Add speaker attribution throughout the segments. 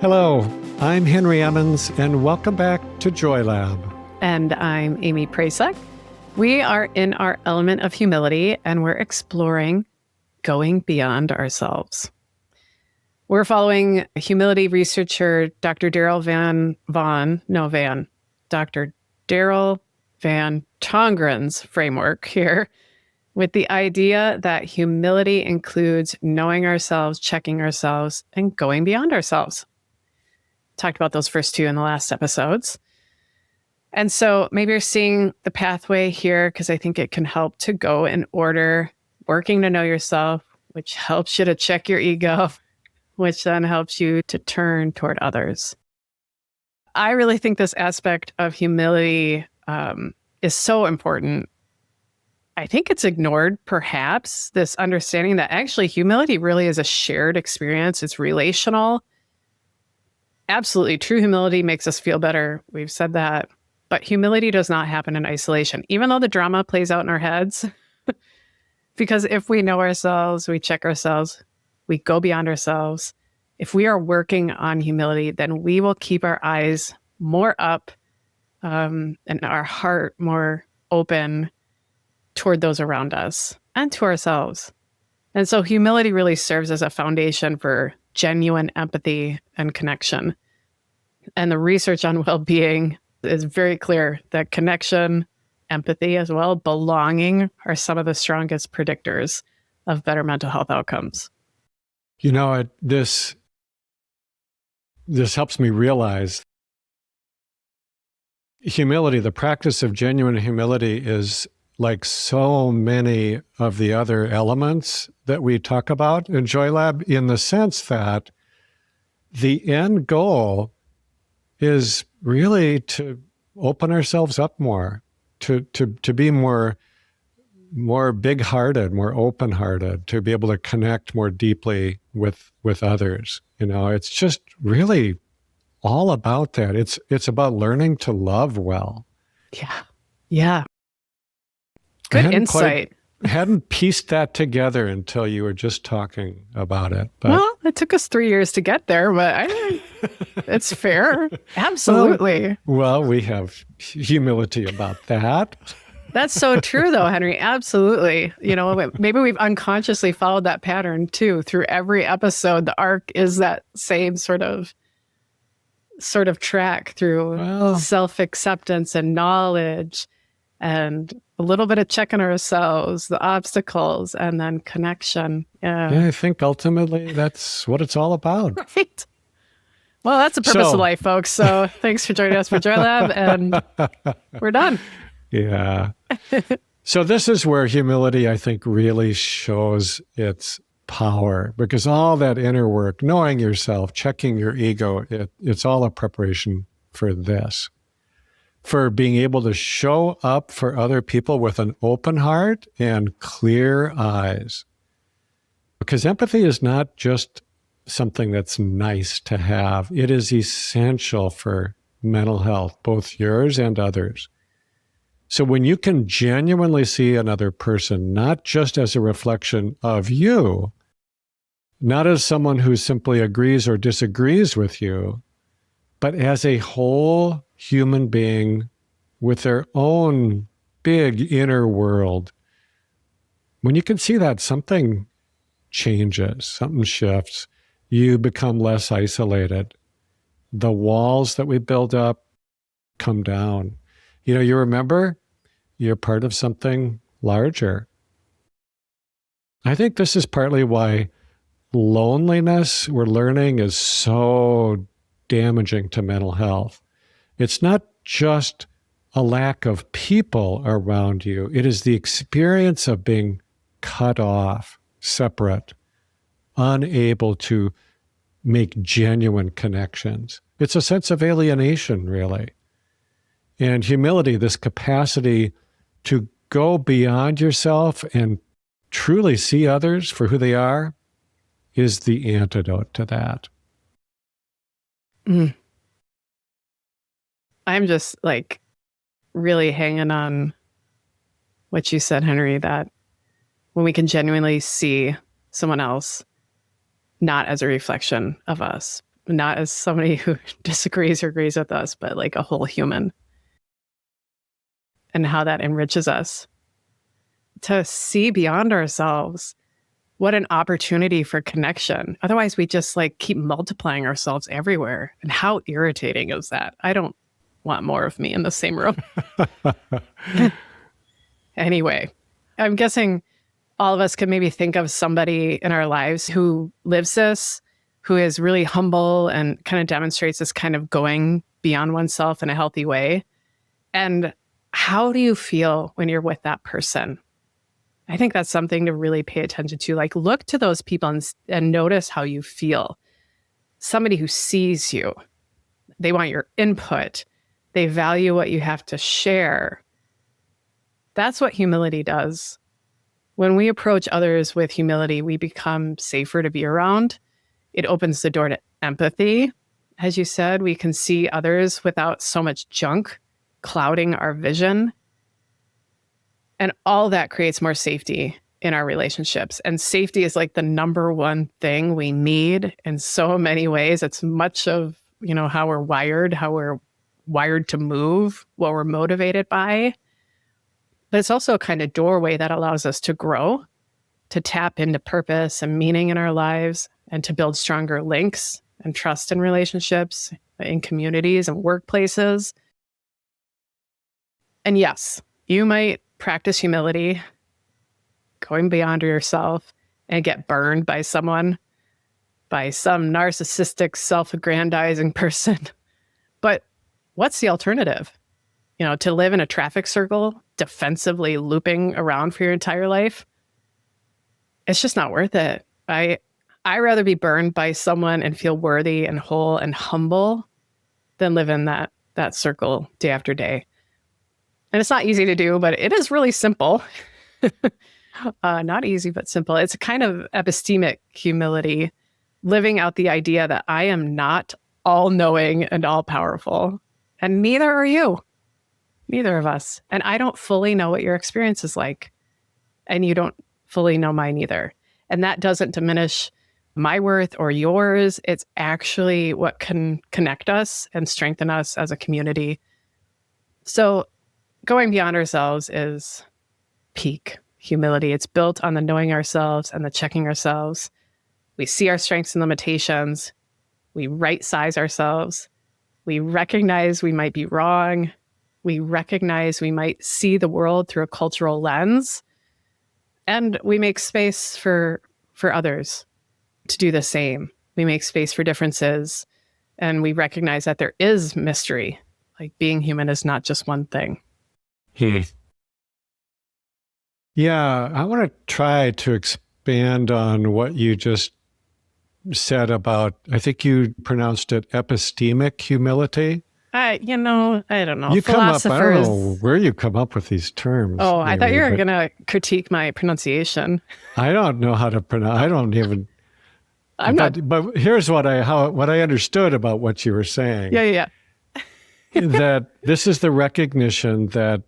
Speaker 1: Hello, I'm Henry Emmons, and welcome back to Joy Lab.
Speaker 2: And I'm Aimee Prasek. We are in our element of humility, and we're exploring going beyond ourselves. We're following humility researcher Dr. Daryl Van Tongeren's framework here, with the idea that humility includes knowing ourselves, checking ourselves, and going beyond ourselves. Talked about those first two in the last episodes. And so maybe you're seeing the pathway here because I think it can help to go in order, working to know yourself, which helps you to check your ego, which then helps you to turn toward others. I really think this aspect of humility is so important. I think it's ignored, perhaps, this understanding that actually humility really is a shared experience. It's relational. Absolutely. True humility makes us feel better. We've said that. But humility does not happen in isolation, even though the drama plays out in our heads. Because if we know ourselves, we check ourselves, we go beyond ourselves. If we are working on humility, then we will keep our eyes more up and our heart more open toward those around us and to ourselves. And so humility really serves as a foundation for genuine empathy and connection. And the research on well-being is very clear that connection, empathy as well, belonging are some of the strongest predictors of better mental health outcomes.
Speaker 1: You know, this helps me realize humility, the practice of genuine humility, is like so many of the other elements that we talk about in Joy Lab, in the sense that the end goal is really to open ourselves up more, to be more big-hearted, more open-hearted, to be able to connect more deeply with others. You know, it's just really all about that. It's about learning to love well.
Speaker 2: Yeah. Good insight.
Speaker 1: Hadn't pieced that together until you were just talking about it.
Speaker 2: But, well, it took us 3 years to get there, but it's fair. Absolutely.
Speaker 1: Well, we have humility about that.
Speaker 2: That's so true, though, Henry. Absolutely. You know, maybe we've unconsciously followed that pattern, too. Through every episode, the arc is that same sort of track through self-acceptance and knowledge and a little bit of checking ourselves, the obstacles, and then connection.
Speaker 1: Yeah, I think ultimately that's what it's all about.
Speaker 2: Right. Well, that's the purpose of life, folks. So thanks for joining us for Joy Lab, and we're done.
Speaker 1: Yeah. So this is where humility, I think, really shows its power, because all that inner work, knowing yourself, checking your ego, it's all a preparation for this. For being able to show up for other people with an open heart and clear eyes. Because empathy is not just something that's nice to have. It is essential for mental health, both yours and others. So when you can genuinely see another person, not just as a reflection of you, not as someone who simply agrees or disagrees with you, but as a whole human being with their own big inner world. When you can see that, something changes, something shifts. You become less isolated. The walls that we build up come down. You know, you remember you're part of something larger. I think this is partly why loneliness, we're learning, is so damaging to mental health. It's not just a lack of people around you. It is the experience of being cut off, separate, unable to make genuine connections. It's a sense of alienation, really. And humility, this capacity to go beyond yourself and truly see others for who they are, is the antidote to that.
Speaker 2: I'm just really hanging on what you said, Henry, that when we can genuinely see someone else, not as a reflection of us, not as somebody who disagrees or agrees with us, but like a whole human, and how that enriches us. To see beyond ourselves, what an opportunity for connection. Otherwise, we just like keep multiplying ourselves everywhere. And how irritating is that? I don't want more of me in the same room. Anyway, I'm guessing all of us could maybe think of somebody in our lives who lives this, who is really humble and kind of demonstrates this kind of going beyond oneself in a healthy way. And how do you feel when you're with that person? I think that's something to really pay attention to. Like, look to those people and notice how you feel. Somebody who sees you, they want your input, they value what you have to share. That's what humility does. When we approach others with humility, we become safer to be around. It opens the door to empathy. As you said, we can see others without so much junk clouding our vision. And all that creates more safety in our relationships. And safety is like the number one thing we need in so many ways. It's much of, how we're wired to move, what we're motivated by. But it's also a kind of doorway that allows us to grow, to tap into purpose and meaning in our lives, and to build stronger links and trust in relationships, in communities and workplaces. And yes, you might practice humility, going beyond yourself, and get burned by some narcissistic, self-aggrandizing person. But what's the alternative? To live in a traffic circle, defensively looping around for your entire life? It's just not worth it. I'd rather be burned by someone and feel worthy and whole and humble than live in that circle day after day. And it's not easy to do, but it is really simple. Not easy, but simple. It's a kind of epistemic humility, living out the idea that I am not all-knowing and all-powerful. And neither are you. Neither of us. And I don't fully know what your experience is like. And you don't fully know mine either. And that doesn't diminish my worth or yours. It's actually what can connect us and strengthen us as a community. So going beyond ourselves is peak humility. It's built on the knowing ourselves and the checking ourselves. We see our strengths and limitations. We right size ourselves. We recognize we might be wrong. We recognize we might see the world through a cultural lens. And we make space for others to do the same. We make space for differences. And we recognize that there is mystery. Like, being human is not just one thing.
Speaker 1: Yeah, I want to try to expand on what you just said about, I think you pronounced it epistemic humility.
Speaker 2: I don't know.
Speaker 1: I don't know where you come up with these terms.
Speaker 2: Oh, I thought you were going to critique my pronunciation.
Speaker 1: I don't know how to pronounce. I don't even. But here's what I understood about what you were saying.
Speaker 2: Yeah.
Speaker 1: That this is the recognition that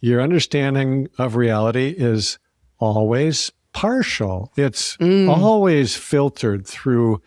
Speaker 1: your understanding of reality is always partial. It's always filtered through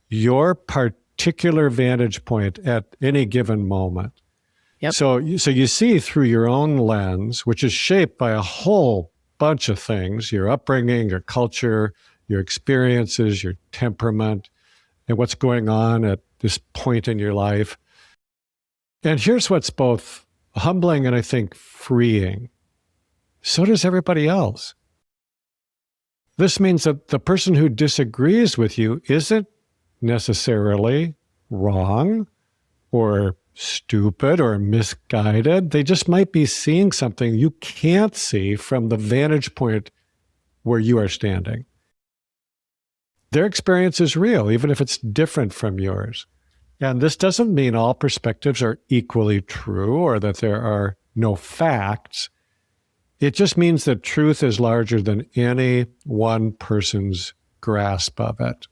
Speaker 1: your particular vantage point at any given moment.
Speaker 2: Yep.
Speaker 1: So you see through your own lens, which is shaped by a whole bunch of things: your upbringing, your culture, your experiences, your temperament, and what's going on at this point in your life. And here's what's both humbling and I think freeing. So does everybody else. This means that the person who disagrees with you isn't necessarily wrong or stupid or misguided. They just might be seeing something you can't see from the vantage point where you are standing. Their experience is real, even if it's different from yours. And this doesn't mean all perspectives are equally true or that there are no facts. It just means that truth is larger than any one person's grasp of it.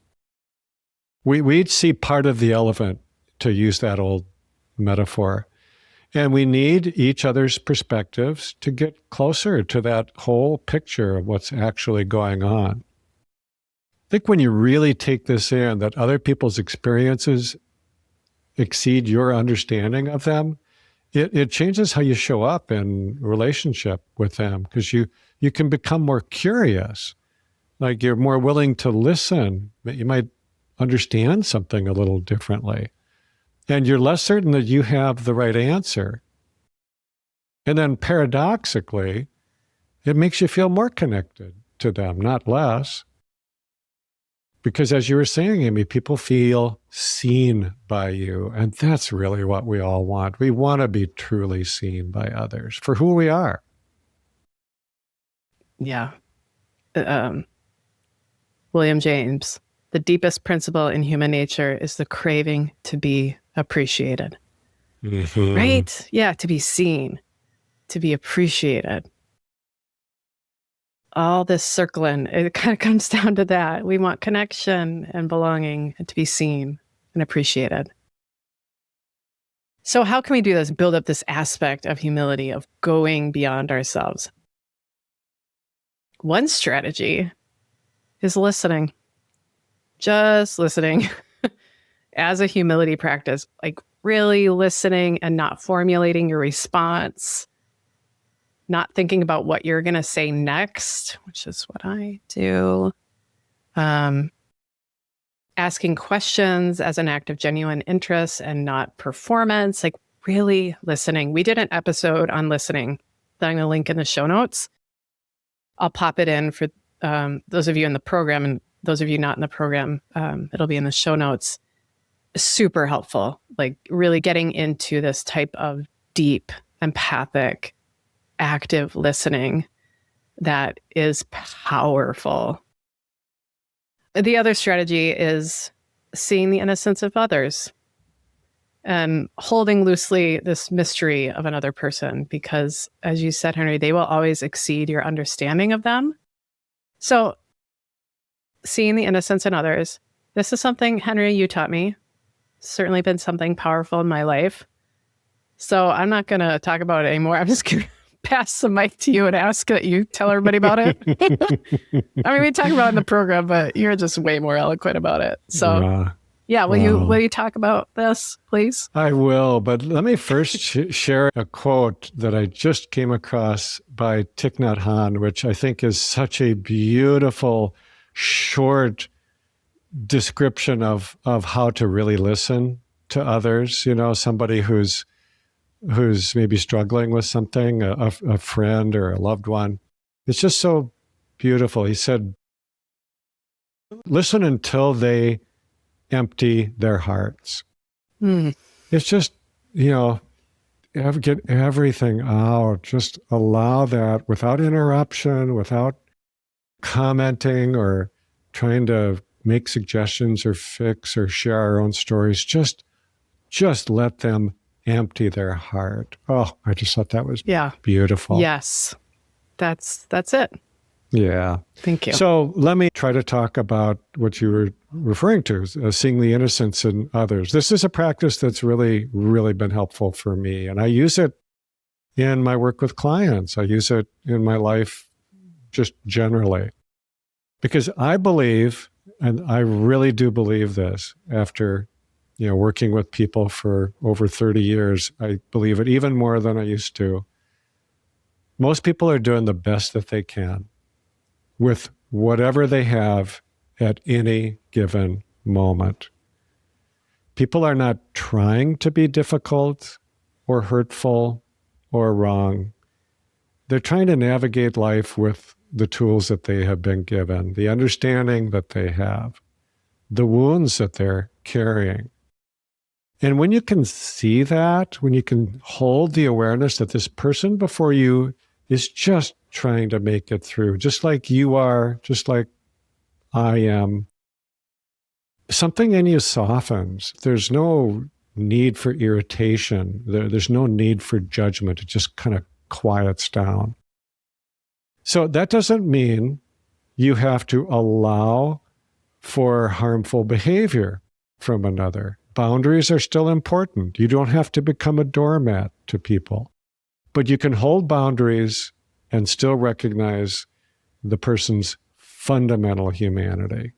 Speaker 1: We each see part of the elephant, to use that old metaphor, and we need each other's perspectives to get closer to that whole picture of what's actually going on. think when you really take this in, that other people's experiences exceed your understanding of them, it changes how you show up in relationship with them, because you can become more curious. Like you're more willing to listen. You might understand something a little differently. And you're less certain that you have the right answer. And then paradoxically, it makes you feel more connected to them, not less. Because as you were saying, Aimee, people feel seen by you. And that's really what we all want. We want to be truly seen by others for who we are.
Speaker 2: Yeah. William James, the deepest principle in human nature is the craving to be appreciated.
Speaker 1: Mm-hmm.
Speaker 2: Right? Yeah, to be seen, to be appreciated. All this circling, it kind of comes down to that. We want connection and belonging and to be seen and appreciated. So how can we do this? Build up this aspect of humility, of going beyond ourselves. One strategy is listening. Just listening as a humility practice, like really listening and not formulating your response, not thinking about what you're going to say next, which is what I do. Asking questions as an act of genuine interest and not performance, like really listening. We did an episode on listening that I'm going to link in the show notes. I'll pop it in for those of you in the program, and those of you not in the program, it'll be in the show notes. Super helpful, like really getting into this type of deep, empathic, active listening that is powerful. The other strategy is seeing the innocence of others and holding loosely this mystery of another person, because as you said, Henry, they will always exceed your understanding of them. So seeing the innocence in others, this is something, Henry, you taught me. Certainly been something powerful in my life. So I'm not going to talk about it anymore. I'm just going to pass the mic to you and ask that you tell everybody about it. I mean, we talk about it in the program, but you're just way more eloquent about it. So will you talk about this, please?
Speaker 1: I will, but let me first share a quote that I just came across by Thich Nhat Hanh, which I think is such a beautiful, short description of how to really listen to others. You know, somebody who's maybe struggling with something, a friend or a loved one. It's just so beautiful. He said, listen until they empty their hearts. It's just, get everything out. Just allow that without interruption, without commenting or trying to make suggestions or fix or share our own stories. Just let them empty their heart. Oh, I just thought that was beautiful.
Speaker 2: Yes, that's it.
Speaker 1: Yeah.
Speaker 2: Thank you.
Speaker 1: So let me try to talk about what you were referring to, seeing the innocence in others. This is a practice that's really, really been helpful for me. And I use it in my work with clients. I use it in my life just generally. Because I believe, and I really do believe this after working with people for over 30 years, I believe it even more than I used to. Most people are doing the best that they can with whatever they have at any given moment. People are not trying to be difficult or hurtful or wrong. They're trying to navigate life with the tools that they have been given, the understanding that they have, the wounds that they're carrying. And when you can see that, when you can hold the awareness that this person before you is just trying to make it through, just like you are, just like I am, something in you softens. There's no need for irritation. There's no need for judgment. It just kind of quiets down. So that doesn't mean you have to allow for harmful behavior from another. Boundaries are still important. You don't have to become a doormat to people, but you can hold boundaries and still recognize the person's fundamental humanity.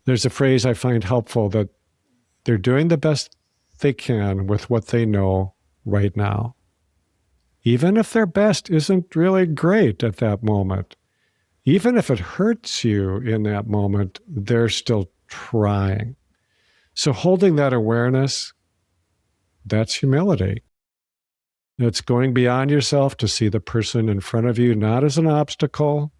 Speaker 1: There's a phrase I find helpful that they're doing the best they can with what they know right now. Even if their best isn't really great at that moment, even if it hurts you in that moment, they're still trying. So holding that awareness, that's humility. It's going beyond yourself to see the person in front of you not as an obstacle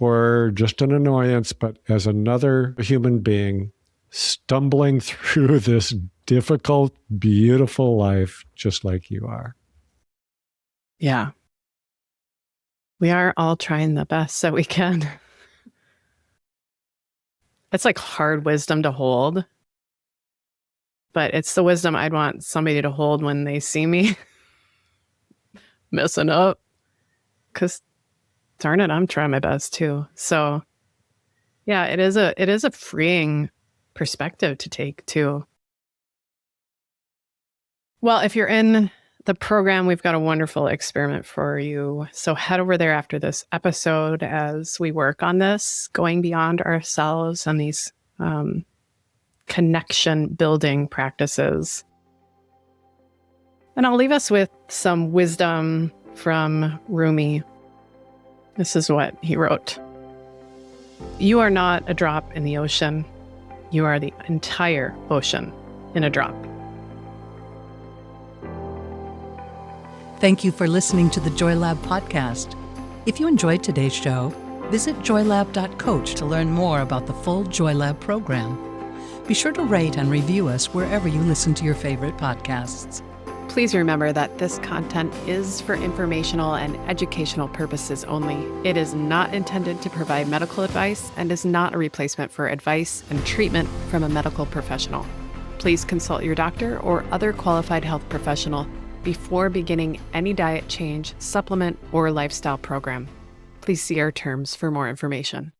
Speaker 1: or just an annoyance, but as another human being stumbling through this difficult, beautiful life just like you are.
Speaker 2: Yeah. We are all trying the best that we can. It's like hard wisdom to hold, but it's the wisdom I'd want somebody to hold when they see me messing up. Because darn it, I'm trying my best too. So yeah, it is a freeing perspective to take too. Well, if you're in the program, we've got a wonderful experiment for you. So head over there after this episode as we work on this, going beyond ourselves and these connection building practices. And I'll leave us with some wisdom from Rumi. This is what he wrote. You are not a drop in the ocean. You are the entire ocean in a drop.
Speaker 3: Thank you for listening to the Joy Lab podcast. If you enjoyed today's show, visit joylab.coach to learn more about the full Joy Lab program. Be sure to rate and review us wherever you listen to your favorite podcasts.
Speaker 2: Please remember that this content is for informational and educational purposes only. It is not intended to provide medical advice and is not a replacement for advice and treatment from a medical professional. Please consult your doctor or other qualified health professional before beginning any diet change, supplement, or lifestyle program. Please see our terms for more information.